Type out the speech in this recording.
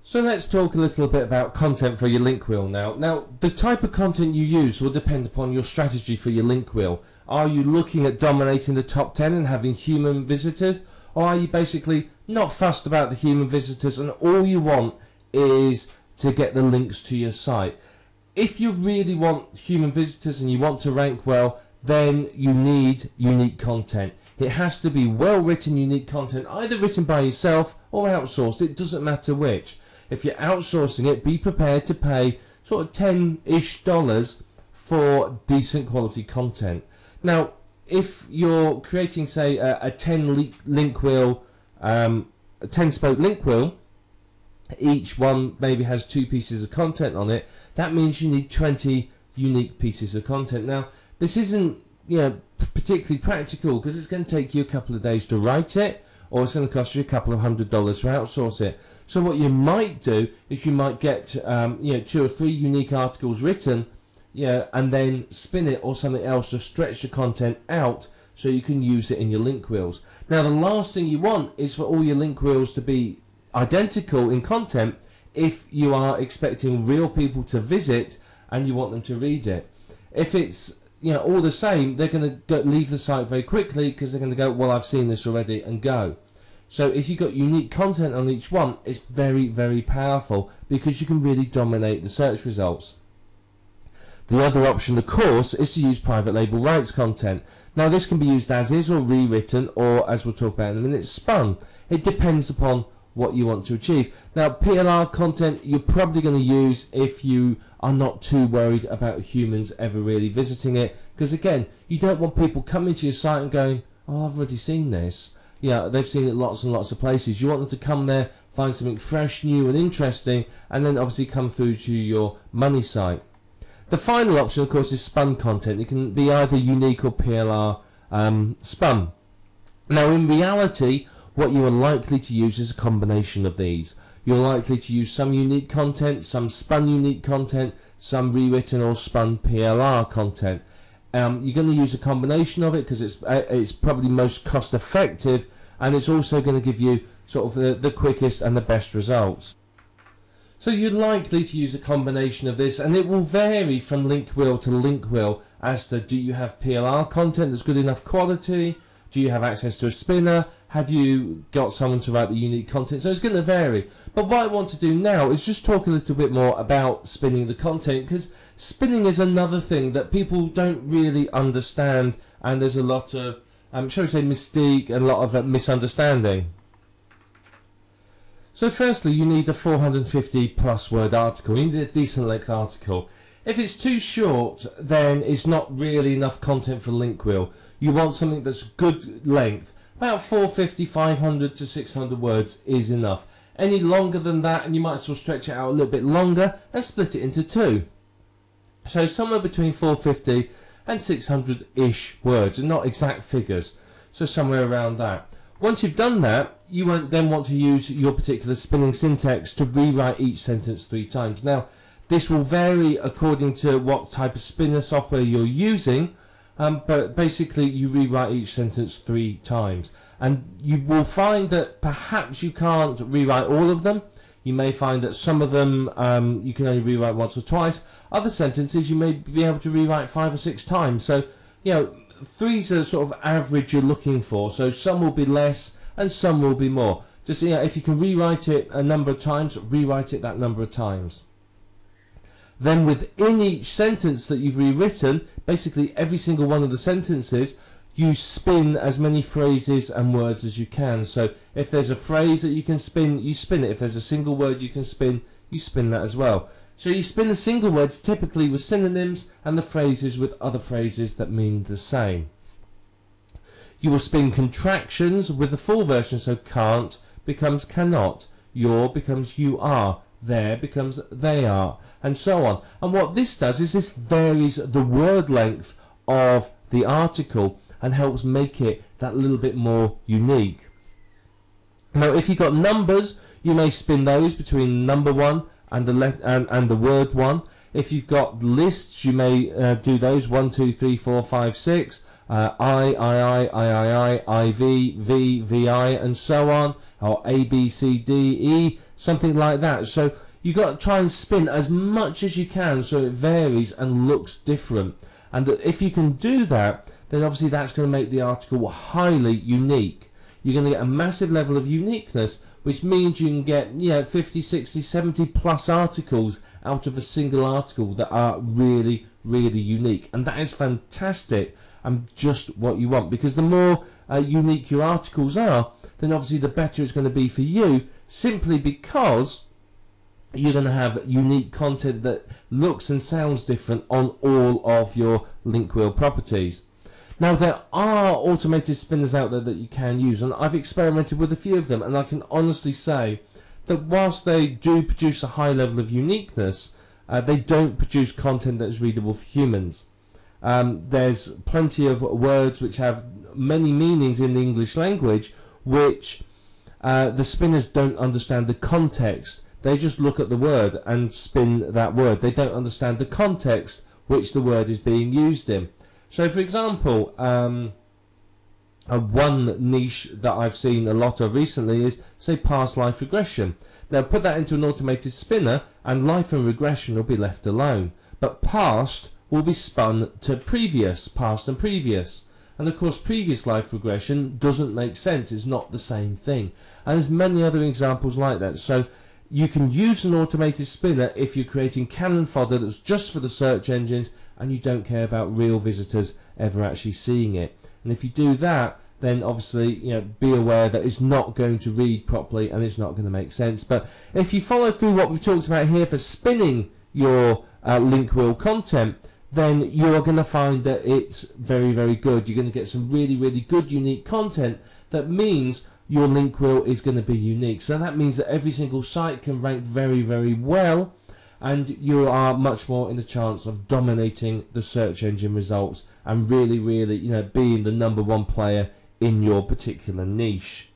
So let's talk a little bit about content for your link wheel now. Now, the type of content you use will depend upon your strategy for your link wheel. Are you looking at dominating the top 10 and having human visitors? Or are you basically not fussed about the human visitors and all you want is to get the links to your site? If you really want human visitors and you want to rank well, then you need unique content. It has to be well written, unique content, either written by yourself or outsourced. It doesn't matter which. If you're outsourcing it, be prepared to pay sort of $10-ish for decent quality content. Now, if you're creating, say, a 10 link wheel, a 10-spoke link wheel, each one maybe has 2 pieces of content on it, that means you need 20 unique pieces of content. Now, this isn't, particularly practical because it's going to take you a couple of days to write it, or it's going to cost you a couple of $100 to outsource it. So what you might do is you might get 2 or 3 unique articles written, and then spin it or something else to stretch the content out so you can use it in your link wheels. Now, the last thing you want is for all your link wheels to be identical in content if you are expecting real people to visit and you want them to read it. If it's all the same, they're going to leave the site very quickly because they're going to go, well, I've seen this already, and go. So if you've got unique content on each one, it's very, very powerful because you can really dominate the search results. The other option, of course, is to use private label rights content. Now, this can be used as is or rewritten, or, as we'll talk about in a minute, spun. It depends upon what you want to achieve. Now, PLR content you're probably going to use if you are not too worried about humans ever really visiting it, because again, you don't want people coming to your site and going, oh, I've already seen this. They've seen it lots and lots of places. You want them to come there, find something fresh, new and interesting, and then obviously come through to your money site. The final option, of course, is spun content. It can be either unique or PLR spun. Now, in reality, what you are likely to use is a combination of these. You're likely to use some unique content, some spun unique content, some rewritten or spun PLR content. You're going to use a combination of it because it's probably most cost effective, and it's also going to give you sort of the quickest and the best results. So you're likely to use a combination of this, and it will vary from link wheel to link wheel as to, do you have PLR content that's good enough quality? Do you have access to a spinner? Have you got someone to write the unique content? So it's going to vary. But what I want to do now is just talk a little bit more about spinning the content, because spinning is another thing that people don't really understand, and there's a lot of, shall we say, mystique and a lot of misunderstanding. So firstly, you need a 450 plus word article. You need a decent length article. If it's too short, then it's not really enough content for link wheel. You want something that's good length. About 450, 500 to 600 words is enough. Any longer than that, and you might as well stretch it out a little bit longer and split it into 2. So somewhere between 450 and 600-ish words, and not exact figures. So somewhere around that. Once you've done that, you won't then want to use your particular spinning syntax to rewrite each sentence 3 times. Now, this will vary according to what type of spinner software you're using, but basically you rewrite each sentence 3 times. And you will find that perhaps you can't rewrite all of them. You may find that some of them you can only rewrite once or twice. Other sentences you may be able to rewrite 5 or 6 times. So, 3's a sort of average you're looking for. So some will be less and some will be more. Just if you can rewrite it a number of times, rewrite it that number of times. Then within each sentence that you've rewritten, basically every single one of the sentences, you spin as many phrases and words as you can. So if there's a phrase that you can spin, you spin it. If there's a single word you can spin, you spin that as well. So you spin the single words typically with synonyms and the phrases with other phrases that mean the same. You will spin contractions with the full version, so can't becomes cannot, your becomes you are, there becomes they are, and so on. And what this does is this varies the word length of the article and helps make it that little bit more unique. Now, if you've got numbers, you may spin those between number 1 and the word 1. If you've got lists, you may do those 1, 2, 3, 4, 5, 6, VI, and so on, or A, B, C, D, E, something like that. So you've got to try and spin as much as you can so it varies and looks different. And if you can do that, then obviously that's going to make the article highly unique. You're going to get a massive level of uniqueness, which means you can get 50, 60, 70 plus articles out of a single article that are really, really unique. And that is fantastic and just what you want, because the more unique your articles are, then obviously the better it's going to be for you, simply because you're going to have unique content that looks and sounds different on all of your link wheel properties. Now, there are automated spinners out there that you can use, and I've experimented with a few of them, and I can honestly say that whilst they do produce a high level of uniqueness, they don't produce content that is readable for humans. There's plenty of words which have many meanings in the English language, which the spinners don't understand the context. They just look at the word and spin that word. They don't understand the context which the word is being used in. So, for example, one niche that I've seen a lot of recently is, say, past life regression. Now, put that into an automated spinner and life and regression will be left alone. But past will be spun to previous, past and previous. And of course, previous life regression doesn't make sense. It's not the same thing. And there's many other examples like that. So you can use an automated spinner if you're creating cannon fodder that's just for the search engines and you don't care about real visitors ever actually seeing it. And if you do that, then obviously, be aware that it's not going to read properly and it's not going to make sense. But if you follow through what we've talked about here for spinning your link wheel content, then you are going to find that it's very, very good. You're going to get some really, really good, unique content. That means your link wheel is going to be unique. So that means that every single site can rank very, very well, and you are much more in the chance of dominating the search engine results and really, really, being the #1 player in your particular niche.